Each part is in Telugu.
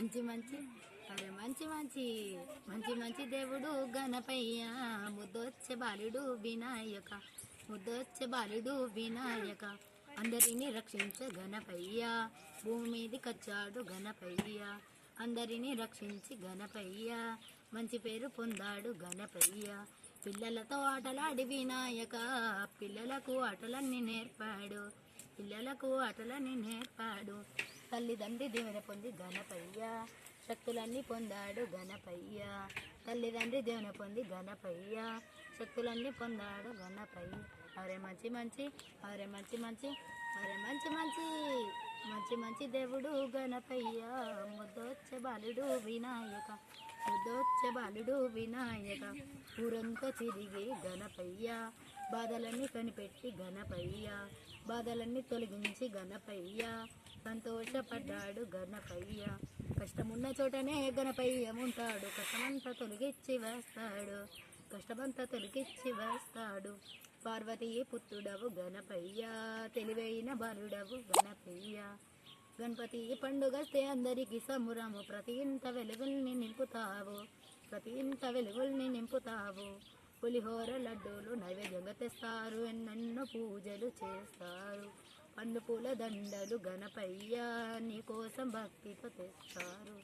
మంచి మంచి అరే మంచి మంచి మంచి మంచి దేవుడు గణపయ్య, ముద్దొచ్చే బాలుడు వినాయక, ముద్దొచ్చే బాలుడు వినాయక, అందరినీ రక్షించే గణపయ్య, భూమి మీదకి వచ్చాడు గణపయ్య, అందరినీ రక్షించి గణపయ్య, మంచి పేరు పొందాడు గణపయ్య. పిల్లలతో ఆటలాడి వినాయక, పిల్లలకు ఆటలన్నీ నేర్పాడు, పిల్లలకు ఆటలన్నీ నేర్పాడు. తల్లిదండ్రి దీవెన పొంది గణపయ్య, శక్తులన్నీ పొందాడు గణపయ్య, తల్లిదండ్రి దీవెన పొంది గణపయ్య, శక్తులన్నీ పొందాడు గణపయ్య. అరే మంచి మంచి అరే మంచి మంచి అరే మంచి మంచి మంచి మంచి దేవుడు గణపయ్య, ముద్దొచ్చే బాలుడు వినాయక, ముద్దొచ్చే బాలుడు వినాయక, ఊరంతా తిరిగి గణపయ్య, బాధలన్నీ కనిపెట్టి గణపయ్య, బాధలన్నీ తొలగించి గణపయ్య, సంతోషపడ్డాడు గణపయ్య. కష్టమున్న చోటనే గణపయ్య ఉంటాడు, కష్టమంతా తొలగించి వేస్తాడు, కష్టమంతా తొలగించి వేస్తాడు. పార్వతీ పుత్రుడవు గణపయ్య, తెలివైన బాలుడవు గణపయ్య. గణపతి పండుగస్తే అందరికీ సంబరము, ప్రతి ఇంత వెలుగుల్ని నింపుతావు, ప్రతి ఇంత వెలుగుల్ని నింపుతావు. పులిహోర లడ్డూలు నైవేద్యంగా తెస్తారు, ఎన్నెన్నో పూజలు చేస్తారు. పండు పూల దండలు గణపయ్య, నీ కోసం భక్తితో తెస్తారు,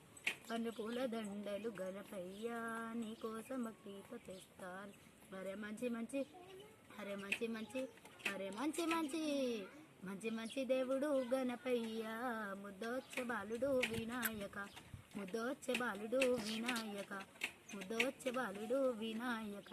పండు పూల దండలు గణపయ్య, నీ కోసం భక్తితో తెస్తారు. అరే మంచి మంచి అరే మంచి మంచి అరే మంచి మంచి మంచి మంచి దేవుడు గణపయ్య, ముద్దొచ్చే బాలుడు వినాయక, ముద్దొచ్చే బాలుడు వినాయక, ముద్దొచ్చే బాలుడు వినాయక.